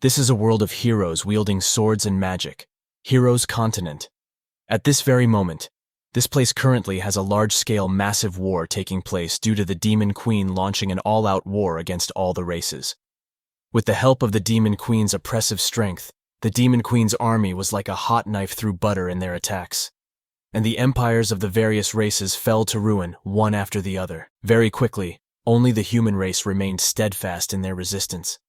This is a world of heroes wielding swords and magic. Heroes Continent. At this very moment, this place currently has a large-scale massive war taking place due to the Demon Queen launching an all-out war against all the races. With the help of the Demon Queen's oppressive strength, the Demon Queen's army was like a hot knife through butter in their attacks. And the empires of the various races fell to ruin one after the other. Very quickly, only the human race remained steadfast in their resistance.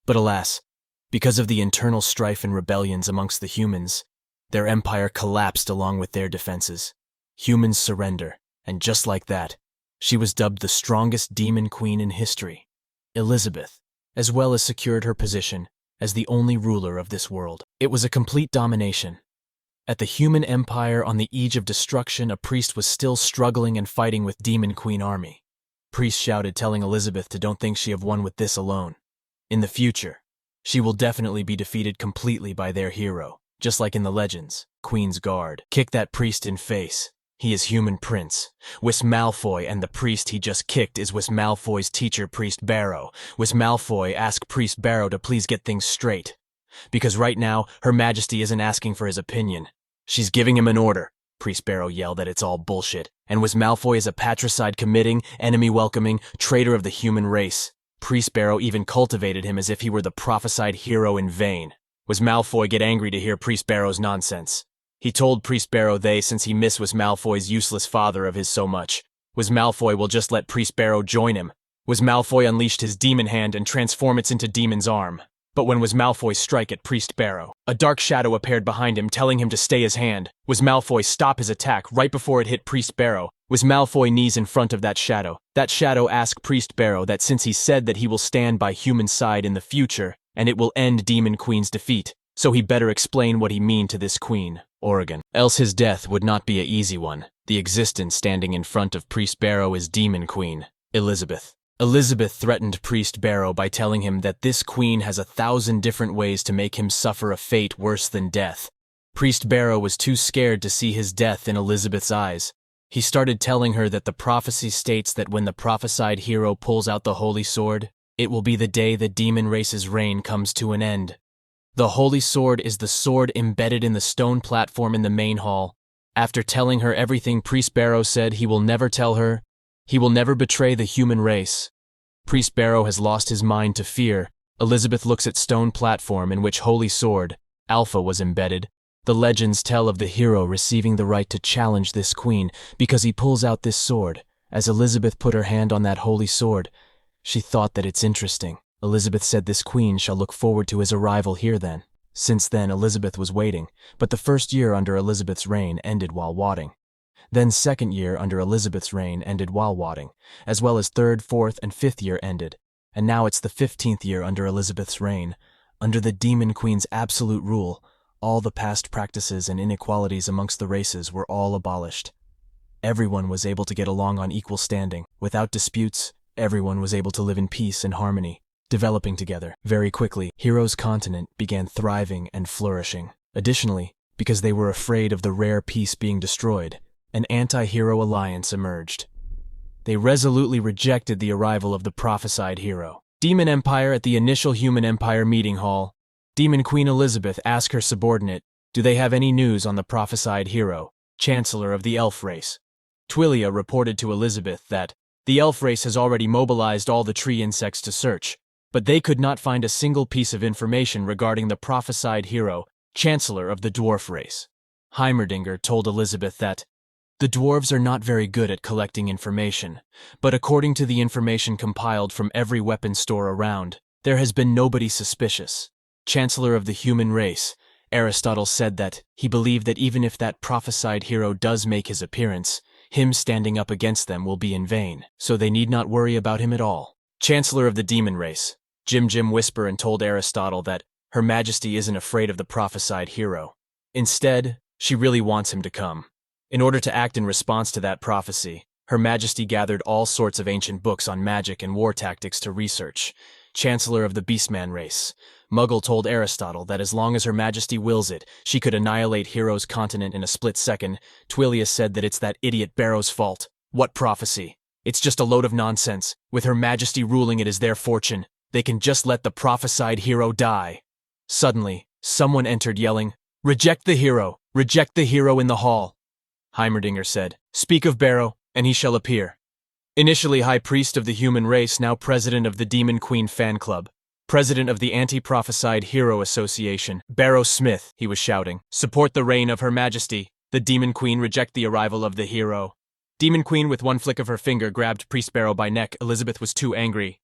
But alas, because of the internal strife and rebellions amongst the humans, their empire collapsed along with their defenses. Humans surrender, and just like that, she was dubbed the strongest Demon Queen in history, Elizabeth, as well as secured her position as the only ruler of this world. It was a complete domination. At the human empire on the edge of destruction, a priest was still struggling and fighting with Demon Queen army. Priest shouted, telling Elizabeth to don't think she have won with this alone. In the future, she will definitely be defeated completely by their hero, just like in the legends, Queen's Guard. Kick that priest in face. He is human prince. Wis Malfoy, and the priest he just kicked is Wis Malfoy's teacher, Priest Barrow. Wis Malfoy asked Priest Barrow to please get things straight. Because right now, Her Majesty isn't asking for his opinion. She's giving him an order. Priest Barrow yelled that it's all bullshit, and Wis Malfoy is a patricide committing, enemy-welcoming, traitor of the human race. Priest Barrow even cultivated him as if he were the prophesied hero in vain. Wis Malfoy get angry to hear Priest Barrow's nonsense. He told Priest Barrow since he missed Wis Malfoy's useless father of his so much, Wis Malfoy will just let Priest Barrow join him. Wis Malfoy unleashed his demon hand and transformed it into Demon's arm. But when Wis Malfoy struck at Priest Barrow, a dark shadow appeared behind him, telling him to stay his hand. Wis Malfoy stopped his attack right before it hit Priest Barrow. Wis Malfoy knees in front of that shadow. That shadow asked Priest Barrow that since he said that he will stand by human side in the future, and it will end Demon Queen's defeat, so he better explain what he mean to this queen, Oregon. Else his death would not be a easy one. The existence standing in front of Priest Barrow is Demon Queen, Elizabeth. Elizabeth threatened Priest Barrow by telling him that this queen has 1,000 different ways to make him suffer a fate worse than death. Priest Barrow was too scared to see his death in Elizabeth's eyes. He started telling her that the prophecy states that when the prophesied hero pulls out the holy sword, it will be the day the demon race's reign comes to an end. The holy sword is the sword embedded in the stone platform in the main hall. After telling her everything, Priest Barrow said he will never tell her. He will never betray the human race. Priest Barrow has lost his mind to fear. Elizabeth looks at stone platform in which holy sword, Alpha, was embedded. The legends tell of the hero receiving the right to challenge this queen because he pulls out this sword. As Elizabeth put her hand on that holy sword, she thought that it's interesting. Elizabeth said this queen shall look forward to his arrival here then. Since then, Elizabeth was waiting, but the first year under Elizabeth's reign ended while wadding. Then second year under Elizabeth's reign ended while wadding, as well as third, fourth, and fifth year ended. And now it's the 15th year under Elizabeth's reign. Under the Demon Queen's absolute rule, all the past practices and inequalities amongst the races were all abolished. Everyone was able to get along on equal standing. Without disputes, everyone was able to live in peace and harmony, developing together. Very quickly, Heroes Continent began thriving and flourishing. Additionally, because they were afraid of the rare peace being destroyed, an anti-hero alliance emerged. They resolutely rejected the arrival of the prophesied hero. Demon Empire at the initial Human Empire meeting hall. Demon Queen Elizabeth asked her subordinate, do they have any news on the prophesied hero, Chancellor of the Elf race? Twillia reported to Elizabeth that the elf race has already mobilized all the tree insects to search, but they could not find a single piece of information regarding the prophesied hero, Chancellor of the dwarf race. Heimerdinger told Elizabeth that the dwarves are not very good at collecting information, but according to the information compiled from every weapon store around, there has been nobody suspicious. Chancellor of the human race, Aristotle said that he believed that even if that prophesied hero does make his appearance, him standing up against them will be in vain, so they need not worry about him at all. Chancellor of the demon race, Jim whispered and told Aristotle that Her Majesty isn't afraid of the prophesied hero. Instead, she really wants him to come. In order to act in response to that prophecy, Her Majesty gathered all sorts of ancient books on magic and war tactics to research. Chancellor of the Beastman race, Muggle told Aristotle that as long as Her Majesty wills it, she could annihilate Heroes Continent in a split second. Twillia said that it's that idiot Barrow's fault. What prophecy? It's just a load of nonsense. With Her Majesty ruling, it is their fortune. They can just let the prophesied hero die. Suddenly, someone entered yelling, "Reject the hero! Reject the hero in the hall!" Heimerdinger said, "Speak of Barrow, and he shall appear." Initially High Priest of the human race, now President of the Demon Queen Fan Club. President of the Anti-Prophesied Hero Association, Barrow Smith, he was shouting. "Support the reign of Her Majesty. The Demon Queen reject the arrival of the hero." Demon Queen with one flick of her finger grabbed Priest Barrow by neck. Elizabeth was too angry.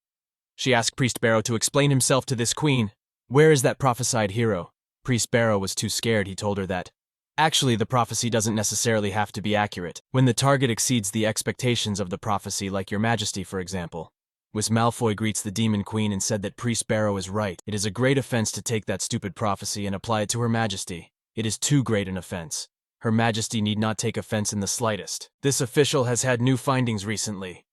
She asked Priest Barrow to explain himself to this queen. "Where is that prophesied hero?" Priest Barrow was too scared. He told her that actually the prophecy doesn't necessarily have to be accurate. When the target exceeds the expectations of the prophecy, like Your Majesty, for example. Miss Malfoy greets the Demon Queen and said that Priest Barrow is right. It is a great offense to take that stupid prophecy and apply it to Her Majesty. It is too great an offense. Her Majesty need not take offense in the slightest. This official has had new findings recently.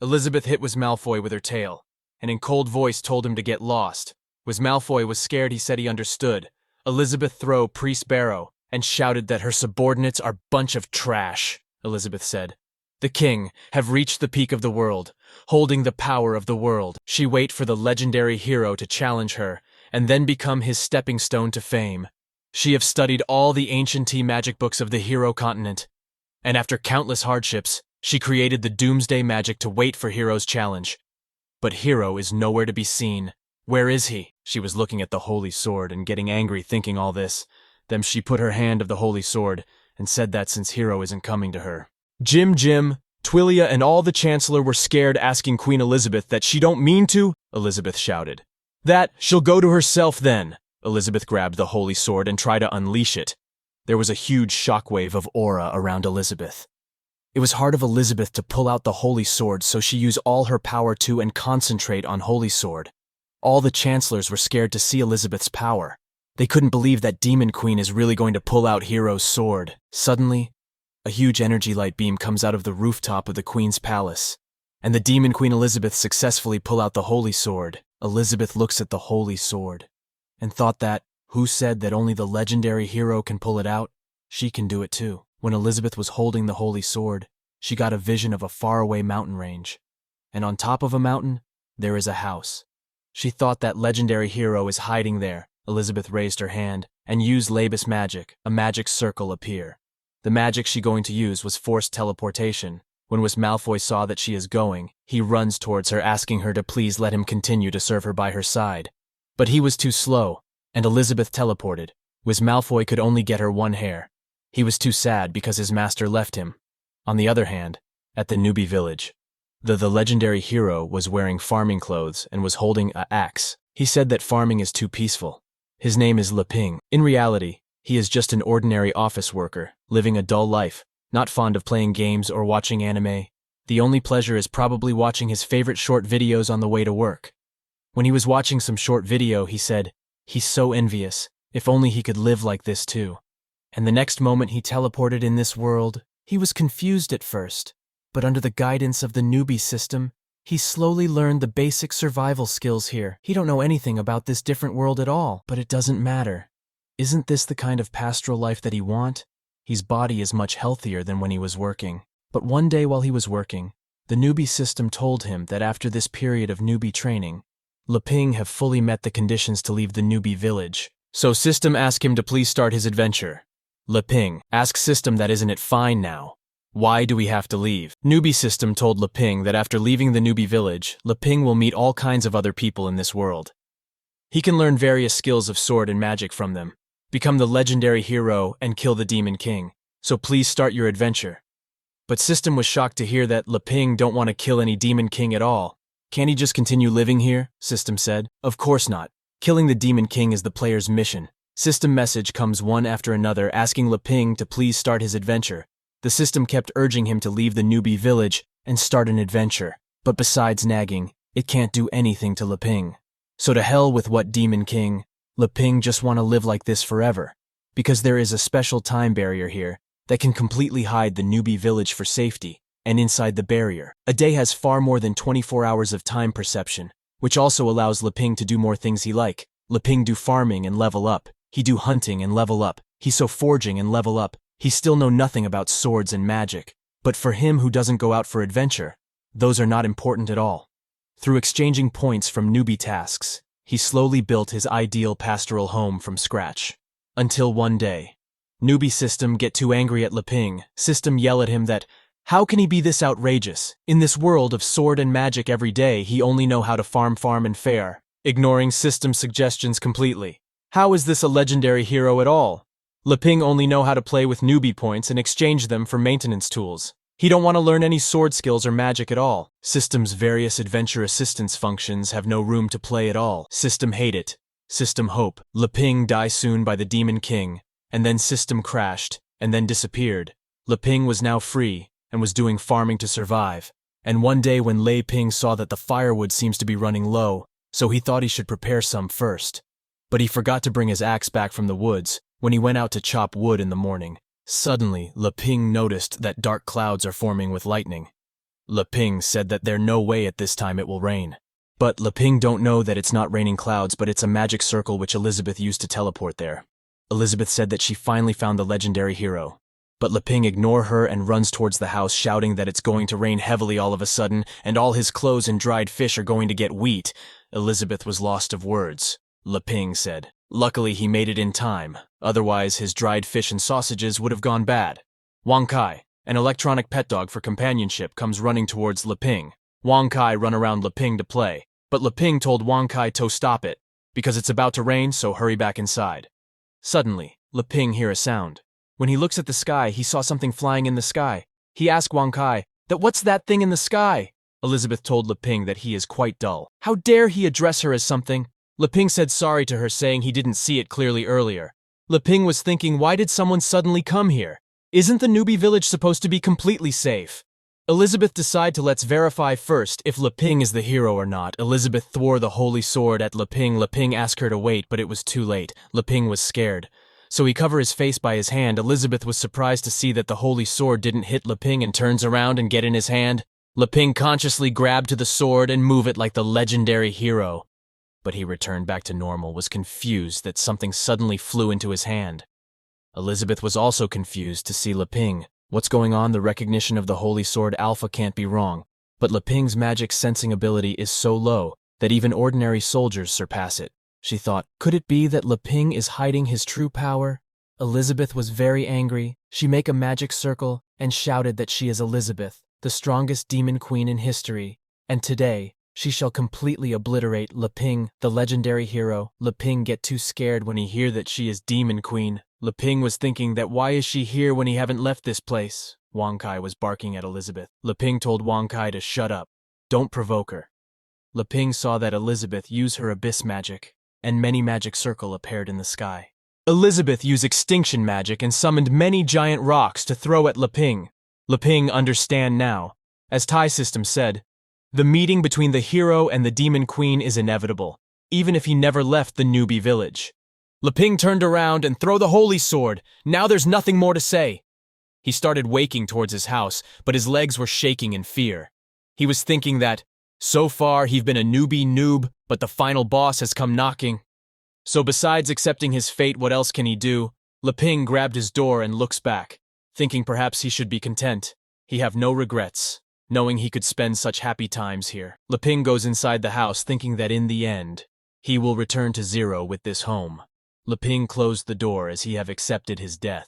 Elizabeth hit Miss Malfoy with her tail, and in cold voice told him to get lost. Miss Malfoy was scared. He said he understood. Elizabeth threw Priest Barrow and shouted that her subordinates are bunch of trash. Elizabeth said, "The king have reached the peak of the world, holding the power of the world. She wait for the legendary hero to challenge her, and then become his stepping stone to fame. She have studied all the ancient magic books of the hero continent, and after countless hardships, she created the doomsday magic to wait for hero's challenge. But hero is nowhere to be seen. Where is he?" She was looking at the holy sword and getting angry thinking all this. Then she put her hand of the holy sword and said that since hero isn't coming to her. Jim, Twillia and all the Chancellor were scared, asking Queen Elizabeth that she don't mean to. Elizabeth shouted, "That she'll go to herself then." Elizabeth grabbed the holy sword and tried to unleash it. There was a huge shockwave of aura around Elizabeth. It was hard of Elizabeth to pull out the holy sword, so she used all her power to and concentrate on holy sword. All the Chancellors were scared to see Elizabeth's power. They couldn't believe that Demon Queen is really going to pull out Hero's sword. Suddenly, a huge energy light beam comes out of the rooftop of the Queen's palace, and the Demon Queen Elizabeth successfully pull out the holy sword. Elizabeth looks at the holy sword and thought that, who said that only the legendary hero can pull it out? She can do it too. When Elizabeth was holding the holy sword, she got a vision of a faraway mountain range, and on top of a mountain, there is a house. She thought that legendary hero is hiding there. Elizabeth raised her hand and used Labus magic, a magic circle appear. The magic she going to use was forced teleportation. When Miss Malfoy saw that she is going, he runs towards her asking her to please let him continue to serve her by her side. But he was too slow, and Elizabeth teleported. Miss Malfoy could only get her one hair. He was too sad because his master left him. On the other hand, at the newbie village, the legendary hero was wearing farming clothes and was holding an axe. He said that farming is too peaceful. His name is Leping. In reality, he is just an ordinary office worker, living a dull life, not fond of playing games or watching anime. The only pleasure is probably watching his favorite short videos on the way to work. When he was watching some short video, he said, "He's so envious. If only he could live like this too." And the next moment he teleported in this world. He was confused at first, but under the guidance of the newbie system, he slowly learned the basic survival skills here. He don't know anything about this different world at all, but it doesn't matter. Isn't this the kind of pastoral life that he want? His body is much healthier than when he was working. But one day while he was working, the newbie system told him that after this period of newbie training, Leping have fully met the conditions to leave the newbie village. So system asked him to please start his adventure. Leping asked system that isn't it fine now? Why do we have to leave? Newbie system told Leping that after leaving the newbie village, Leping will meet all kinds of other people in this world. He can learn various skills of sword and magic from them, become the legendary hero, and kill the Demon King. So please start your adventure. But system was shocked to hear that Leping don't want to kill any Demon King at all. Can't he just continue living here? System said. Of course not. Killing the Demon King is the player's mission. System message comes one after another asking Leping to please start his adventure. The system kept urging him to leave the newbie village and start an adventure. But besides nagging, it can't do anything to Leping. So to hell with what Demon King. Leping just want to live like this forever. Because there is a special time barrier here that can completely hide the newbie village for safety. And inside the barrier, a day has far more than 24 hours of time perception, which also allows Leping to do more things he like. Leping do farming and level up. He do hunting and level up. He so forging and level up. He still know nothing about swords and magic. But for him who doesn't go out for adventure, those are not important at all. Through exchanging points from newbie tasks, He slowly built his ideal pastoral home from scratch. Until one day, newbie System get too angry at Leping. System yell at him that, how can he be this outrageous? In this world of sword and magic every day, he only know how to farm and fare, ignoring System's suggestions completely. How is this a legendary hero at all? Leping only know how to play with newbie points and exchange them for maintenance tools. He don't want to learn any sword skills or magic at all. System's various adventure assistance functions have no room to play at all. System hate it. System hope. Leping die soon by the Demon King, and then System crashed, and then disappeared. Leping was now free, and was doing farming to survive. And one day when Leping saw that the firewood seems to be running low, so he thought he should prepare some first. But he forgot to bring his axe back from the woods when he went out to chop wood in the morning. Suddenly, Leping noticed that dark clouds are forming with lightning. Leping said that there's no way at this time it will rain. But Leping don't know that it's not raining clouds, but it's a magic circle which Elizabeth used to teleport there. Elizabeth said that she finally found the legendary hero. But Leping ignores her and runs towards the house, shouting that it's going to rain heavily all of a sudden, and all his clothes and dried fish are going to get wet. Elizabeth was lost of words. Leping said, luckily he made it in time, otherwise his dried fish and sausages would have gone bad. Wang Kai, an electronic pet dog for companionship, comes running towards Leping. Wang Kai run around Leping to play, but Leping told Wang Kai to stop it, because it's about to rain, so hurry back inside. Suddenly, Leping hear a sound. When he looks at the sky, he saw something flying in the sky. He asked Wang Kai, what's that thing in the sky? Elizabeth told Leping that he is quite dull. How dare he address her as something? Leping said sorry to her, saying he didn't see it clearly earlier. Leping was thinking, why did someone suddenly come here? Isn't the newbie village supposed to be completely safe? Elizabeth decided to let's verify first if Leping is the hero or not. Elizabeth threw the holy sword at Leping. Leping asked her to wait, but it was too late. Leping was scared, so he covered his face by his hand. Elizabeth was surprised to see that the holy sword didn't hit Leping and turns around and get in his hand. Leping consciously grabbed to the sword and move it like the legendary hero. But he returned back to normal, was confused that something suddenly flew into his hand. Elizabeth was also confused to see Leping. What's going on? The recognition of the holy sword Alpha can't be wrong, but Leping's magic sensing ability is so low that even ordinary soldiers surpass it. She thought, could it be that Leping is hiding his true power? Elizabeth was very angry. She made a magic circle and shouted that she is Elizabeth, the strongest demon queen in history, and today, she shall completely obliterate Leping, the legendary hero. Leping get too scared when he hear that she is demon queen. Leping was thinking that why is she here when he haven't left this place? Wang Kai was barking at Elizabeth. Leping told Wang Kai to shut up. Don't provoke her. Leping saw that Elizabeth used her abyss magic, and many magic circle appeared in the sky. Elizabeth used extinction magic and summoned many giant rocks to throw at Leping. Leping understand now. As Tai System said, the meeting between the hero and the demon queen is inevitable, even if he never left the newbie village. Leping turned around and threw the holy sword. Now there's nothing more to say. He started waking towards his house, but his legs were shaking in fear. He was thinking that, so far he've been a newbie noob, but the final boss has come knocking. So besides accepting his fate, what else can he do? Leping grabbed his door and looks back, thinking perhaps he should be content. He have no regrets, knowing he could spend such happy times here. Leping goes inside the house thinking that in the end, he will return to zero with this home. Leping closed the door as he have accepted his death.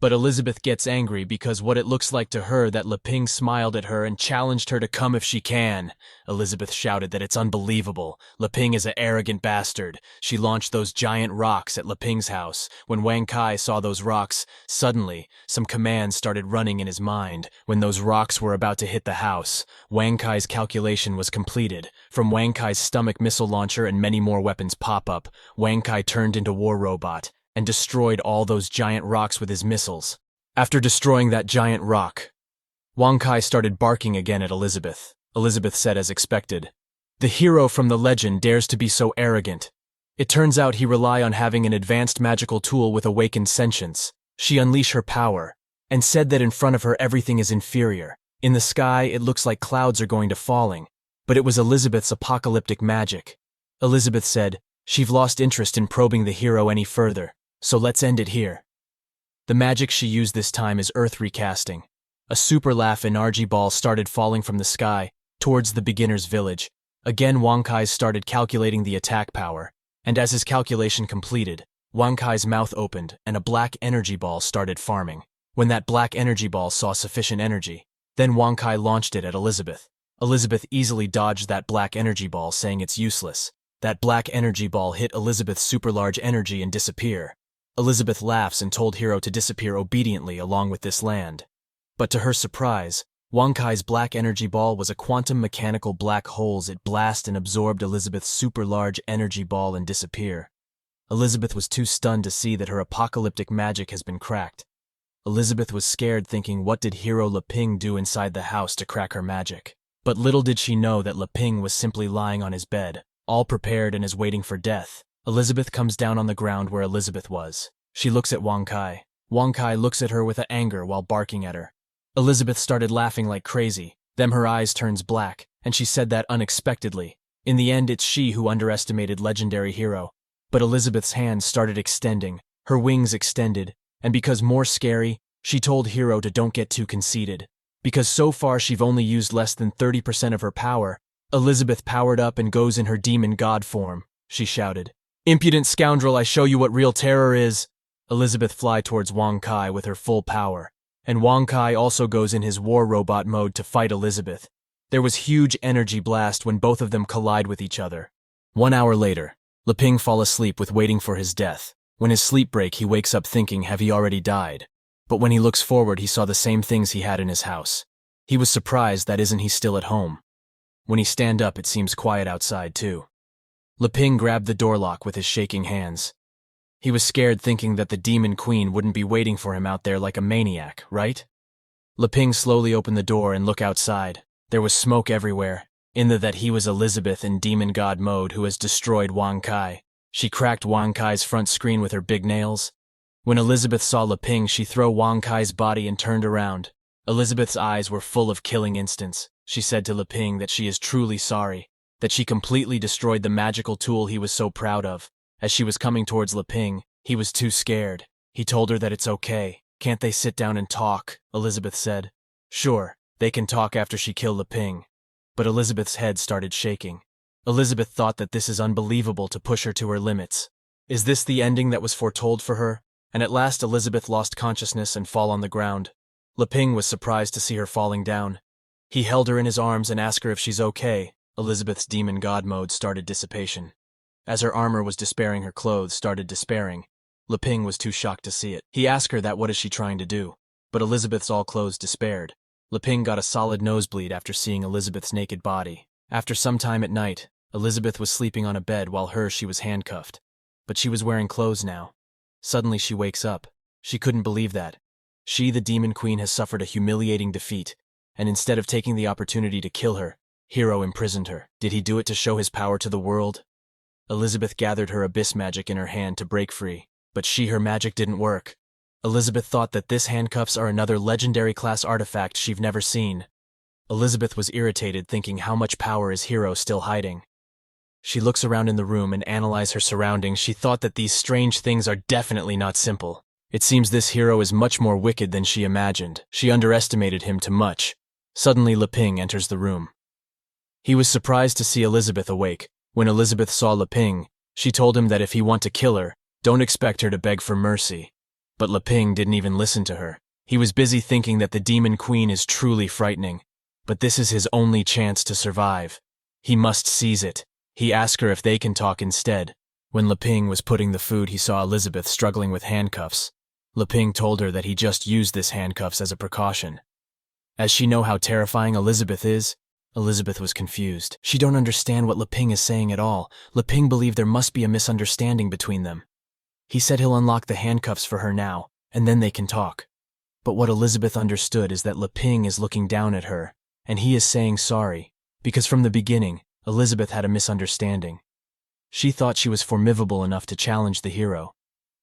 But Elizabeth gets angry because what it looks like to her that Leping smiled at her and challenged her to come if she can. Elizabeth shouted that it's unbelievable. Leping is an arrogant bastard. She launched those giant rocks at Leping's house. When Wang Kai saw those rocks, suddenly, some commands started running in his mind. When those rocks were about to hit the house, Wang Kai's calculation was completed. From Wang Kai's stomach missile launcher and many more weapons pop up, Wang Kai turned into War Robot and destroyed all those giant rocks with his missiles. After destroying that giant rock, Wang Kai started barking again at Elizabeth. Elizabeth said as expected, the hero from the legend dares to be so arrogant. It turns out he rely on having an advanced magical tool with awakened sentience. She unleashed her power, and said that in front of her everything is inferior. In the sky it looks like clouds are going to falling, but it was Elizabeth's apocalyptic magic. Elizabeth said, she've lost interest in probing the hero any further. So let's end it here. The magic she used this time is earth recasting. A super laugh energy ball started falling from the sky towards the beginner's village. Again, Wang Kai started calculating the attack power, and as his calculation completed, Wang Kai's mouth opened and a black energy ball started farming. When that black energy ball saw sufficient energy, then Wang Kai launched it at Elizabeth. Elizabeth easily dodged that black energy ball, saying it's useless. That black energy ball hit Elizabeth's super large energy and disappear. Elizabeth laughs and told Hiro to disappear obediently along with this land. But to her surprise, Wang Kai's black energy ball was a quantum mechanical black hole. It blasted and absorbed Elizabeth's super large energy ball and disappear. Elizabeth was too stunned to see that her apocalyptic magic has been cracked. Elizabeth was scared, thinking, what did Hero Leping do inside the house to crack her magic? But little did she know that Leping was simply lying on his bed, all prepared and is waiting for death. Elizabeth comes down on the ground where Elizabeth was. She looks at Wang Kai. Wang Kai looks at her with anger while barking at her. Elizabeth started laughing like crazy. Then her eyes turns black, and she said that unexpectedly. In the end, it's she who underestimated legendary Hero. But Elizabeth's hands started extending, her wings extended, and because more scary, she told Hero to don't get too conceited. Because so far she've only used less than 30% of her power. Elizabeth powered up and goes in her demon god form. She shouted, "Impudent scoundrel, I show you what real terror is." Elizabeth fly towards Wang Kai with her full power, and Wang Kai also goes in his war robot mode to fight Elizabeth. There was huge energy blast when both of them collide with each other. 1 hour later, Leping fall asleep with waiting for his death. When his sleep break, he wakes up thinking, have he already died? But when he looks forward, he saw the same things he had in his house. He was surprised that isn't he still at home. When he stand up, it seems quiet outside too. Leping grabbed the door lock with his shaking hands. He was scared, thinking that the demon queen wouldn't be waiting for him out there like a maniac, right? Leping slowly opened the door and looked outside. There was smoke everywhere, in that he was Elizabeth in demon god mode who has destroyed Wang Kai. She cracked Wang Kai's front screen with her big nails. When Elizabeth saw Leping, she threw Wang Kai's body and turned around. Elizabeth's eyes were full of killing instincts. She said to Leping that she is truly sorry, that she completely destroyed the magical tool he was so proud of. As she was coming towards Leping, he was too scared. He told her that it's okay. Can't they sit down and talk? Elizabeth said. Sure, they can talk after she killed Leping. But Elizabeth's head started shaking. Elizabeth thought that this is unbelievable to push her to her limits. Is this the ending that was foretold for her? And at last Elizabeth lost consciousness and fall on the ground. Leping was surprised to see her falling down. He held her in his arms and asked her if she's okay. Elizabeth's demon god mode started dissipation. As her armor was despairing, her clothes started despairing. Leping was too shocked to see it. He asked her that what is she trying to do? But Elizabeth's all clothes despaired. Leping got a solid nosebleed after seeing Elizabeth's naked body. After some time at night, Elizabeth was sleeping on a bed while she was handcuffed. But she was wearing clothes now. Suddenly she wakes up. She couldn't believe that. She, the demon queen, has suffered a humiliating defeat, and instead of taking the opportunity to kill her, Hero imprisoned her. Did he do it to show his power to the world? Elizabeth gathered her abyss magic in her hand to break free, but her magic didn't work. Elizabeth thought that this handcuffs are another legendary class artifact she've never seen. Elizabeth was irritated, thinking how much power is Hero still hiding. She looks around in the room and analyzes her surroundings. She thought that these strange things are definitely not simple. It seems this Hero is much more wicked than she imagined. She underestimated him too much. Suddenly Leping enters the room. He was surprised to see Elizabeth awake. When Elizabeth saw Leping, she told him that if he want to kill her, don't expect her to beg for mercy. But Leping didn't even listen to her. He was busy thinking that the demon queen is truly frightening. But this is his only chance to survive. He must seize it. He asked her if they can talk instead. When Leping was putting the food, he saw Elizabeth struggling with handcuffs. Leping told her that he just used this handcuffs as a precaution. As she know how terrifying Elizabeth is, Elizabeth was confused. She don't understand what Leping is saying at all. Leping believed there must be a misunderstanding between them. He said he'll unlock the handcuffs for her now, and then they can talk. But what Elizabeth understood is that Leping is looking down at her, and he is saying sorry, because from the beginning, Elizabeth had a misunderstanding. She thought she was formidable enough to challenge the Hero,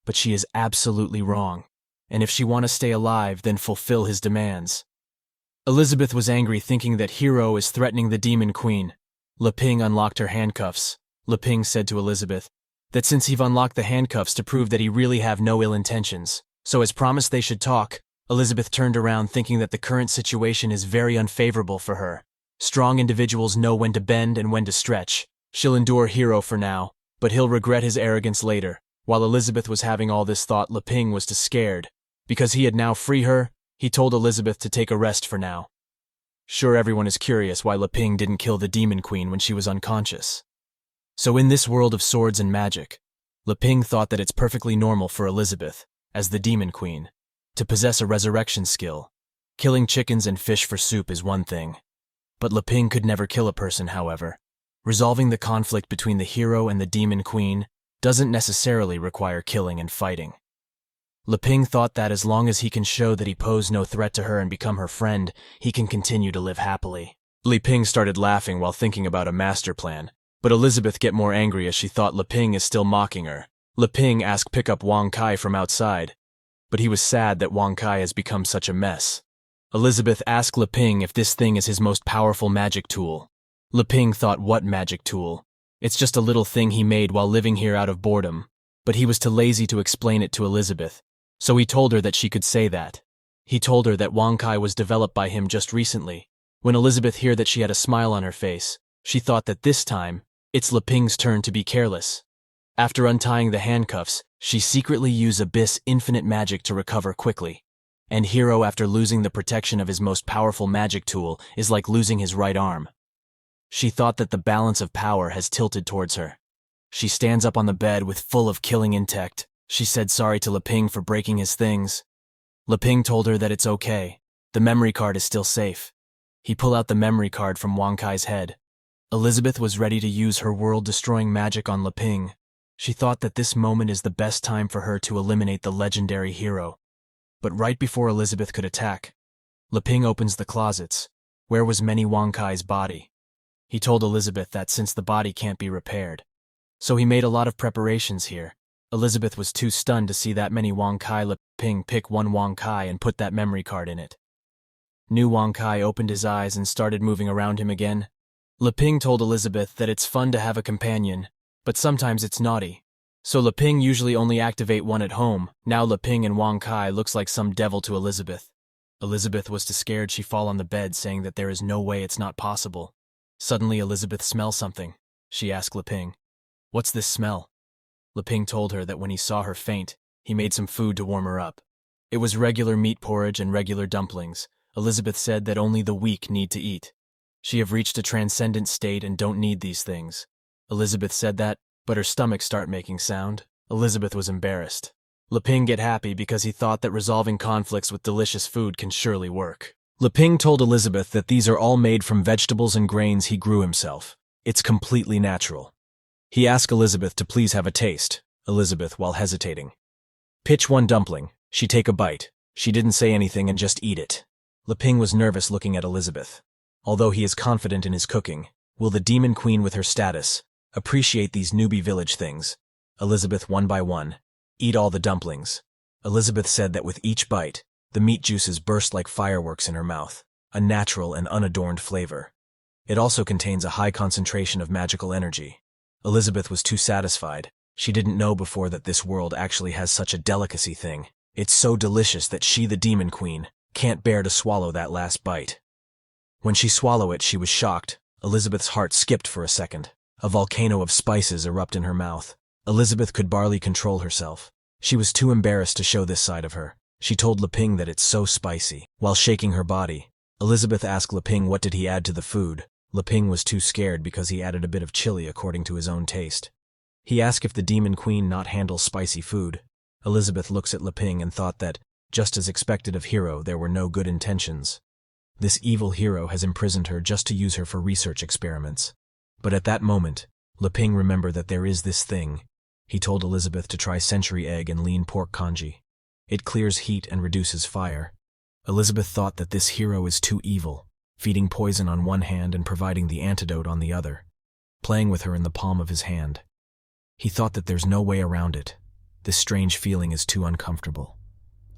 but she is absolutely wrong, and if she want to stay alive, then fulfill his demands. Elizabeth was angry, thinking that Hero is threatening the demon queen. Leping unlocked her handcuffs. Leping said to Elizabeth that since he've unlocked the handcuffs to prove that he really have no ill intentions, so as promised they should talk. Elizabeth turned around, thinking that the current situation is very unfavorable for her. Strong individuals know when to bend and when to stretch. She'll endure Hero for now, but he'll regret his arrogance later. While Elizabeth was having all this thought, Leping was too scared. Because he had now free her, he told Elizabeth to take a rest for now. Sure, everyone is curious why Leping didn't kill the Demon Queen when she was unconscious. So in this world of swords and magic, Leping thought that it's perfectly normal for Elizabeth, as the Demon Queen, to possess a resurrection skill. Killing chickens and fish for soup is one thing. But Leping could never kill a person, however. Resolving the conflict between the hero and the Demon Queen doesn't necessarily require killing and fighting. Leping thought that as long as he can show that he posed no threat to her and become her friend, he can continue to live happily. Leping started laughing while thinking about a master plan, but Elizabeth get more angry as she thought Leping is still mocking her. Leping asked pick up Wang Kai from outside, but he was sad that Wang Kai has become such a mess. Elizabeth asked Leping if this thing is his most powerful magic tool. Leping thought, what magic tool? It's just a little thing he made while living here out of boredom. But he was too lazy to explain it to Elizabeth, so he told her that she could say that. He told her that Wang Kai was developed by him just recently. When Elizabeth heard that she had a smile on her face, she thought that this time, it's Leping's turn to be careless. After untying the handcuffs, she secretly used Abyss infinite magic to recover quickly. And Hero, after losing the protection of his most powerful magic tool, is like losing his right arm. She thought that the balance of power has tilted towards her. She stands up on the bed with full of killing intact. She said sorry to Leping for breaking his things. Leping told her that it's okay. The memory card is still safe. He pulled out the memory card from Wang Kai's head. Elizabeth was ready to use her world-destroying magic on Leping. She thought that this moment is the best time for her to eliminate the legendary hero. But right before Elizabeth could attack, Leping opens the closets. Where was Wang Kai's body? He told Elizabeth that since the body can't be repaired, so he made a lot of preparations here. Elizabeth was too stunned to see that many Wang Kai. Leping picked one Wang Kai and put that memory card in it. New Wang Kai opened his eyes and started moving around him again. Leping told Elizabeth that it's fun to have a companion, but sometimes it's naughty. So Leping usually only activate one at home. Now Leping and Wang Kai looks like some devil to Elizabeth. Elizabeth was too scared she fall on the bed, saying that there is no way it's not possible. Suddenly Elizabeth smells something. She asked Leping, "What's this smell?" Leping told her that when he saw her faint, he made some food to warm her up. It was regular meat porridge and regular dumplings. Elizabeth said that only the weak need to eat. She have reached a transcendent state and don't need these things. Elizabeth said that, but her stomach start making sound. Elizabeth was embarrassed. Leping get happy because he thought that resolving conflicts with delicious food can surely work. Leping told Elizabeth that these are all made from vegetables and grains he grew himself. It's completely natural. He asked Elizabeth to please have a taste. Elizabeth, while hesitating, pitch one dumpling. She take a bite. She didn't say anything and just eat it. Leping was nervous looking at Elizabeth. Although he is confident in his cooking, will the Demon Queen with her status appreciate these newbie village things? Elizabeth, one by one, eat all the dumplings. Elizabeth said that with each bite, the meat juices burst like fireworks in her mouth, a natural and unadorned flavor. It also contains a high concentration of magical energy. Elizabeth was too satisfied. She didn't know before that this world actually has such a delicacy thing. It's so delicious that she, the Demon Queen, can't bear to swallow that last bite. When she swallowed it, she was shocked. Elizabeth's heart skipped for a second. A volcano of spices erupted in her mouth. Elizabeth could barely control herself. She was too embarrassed to show this side of her. She told Leping that it's so spicy. While shaking her body, Elizabeth asked Leping what did he add to the food. Leping was too scared because he added a bit of chili according to his own taste. He asked if the Demon Queen not handle spicy food. Elizabeth looks at Leping and thought that, just as expected of Hero, there were no good intentions. This evil hero has imprisoned her just to use her for research experiments. But at that moment, Leping remembered that there is this thing. He told Elizabeth to try century egg and lean pork congee. It clears heat and reduces fire. Elizabeth thought that this hero is too evil, feeding poison on one hand and providing the antidote on the other, playing with her in the palm of his hand. He thought that there's no way around it. This strange feeling is too uncomfortable.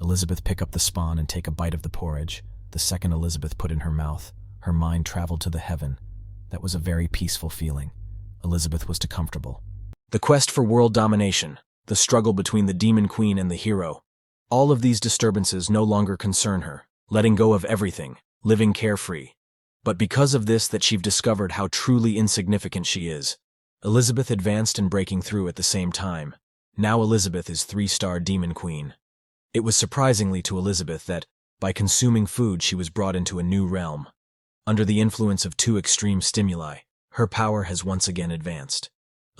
Elizabeth picked up the spawn and take a bite of the porridge. The second Elizabeth put in her mouth, her mind traveled to the heaven. That was a very peaceful feeling. Elizabeth was too comfortable. The quest for world domination, the struggle between the Demon Queen and the hero, all of these disturbances no longer concern her, letting go of everything, living carefree. But because of this that she've discovered how truly insignificant she is. Elizabeth advanced and breaking through at the same time. Now Elizabeth is 3-star demon queen. It was surprisingly to Elizabeth that, by consuming food, she was brought into a new realm. Under the influence of 2 extreme stimuli, her power has once again advanced.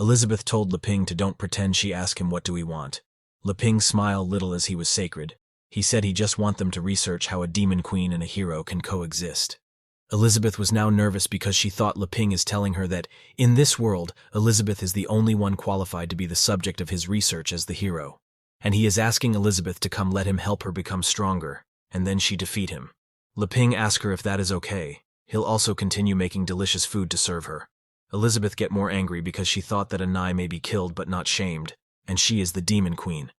Elizabeth told Leping to don't pretend she asked him what do we want. Leping smiled little as he was sacred. He said he just want them to research how a demon queen and a hero can coexist. Elizabeth was now nervous because she thought Leping is telling her that, in this world, Elizabeth is the only one qualified to be the subject of his research as the hero. And he is asking Elizabeth to come let him help her become stronger, and then she defeat him. Leping asked her if that is okay. He'll also continue making delicious food to serve her. Elizabeth get more angry because she thought that Anai may be killed but not shamed, and she is the demon queen.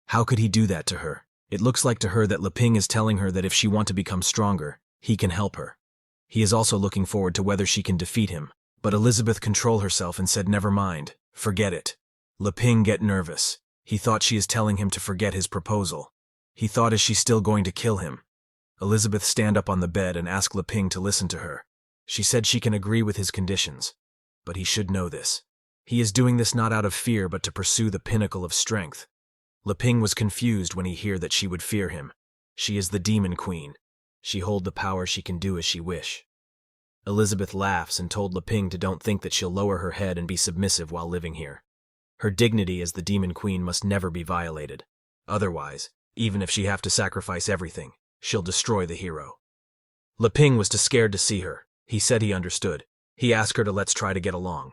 How could he do that to her? It looks like to her that Leping is telling her that if she want to become stronger, he can help her. He is also looking forward to whether she can defeat him, but Elizabeth controlled herself and said never mind, forget it. Leping get nervous. He thought she is telling him to forget his proposal. He thought is she still going to kill him? Elizabeth stand up on the bed and ask Leping to listen to her. She said she can agree with his conditions, but he should know this. He is doing this not out of fear but to pursue the pinnacle of strength. Leping was confused when he heard that she would fear him. She is the demon queen. She hold the power she can do as she wish. Elizabeth laughs and told Leping to don't think that she'll lower her head and be submissive while living here. Her dignity as the demon queen must never be violated. Otherwise, even if she have to sacrifice everything, she'll destroy the hero. Leping was too scared to see her. He said he understood. He asked her to let's try to get along.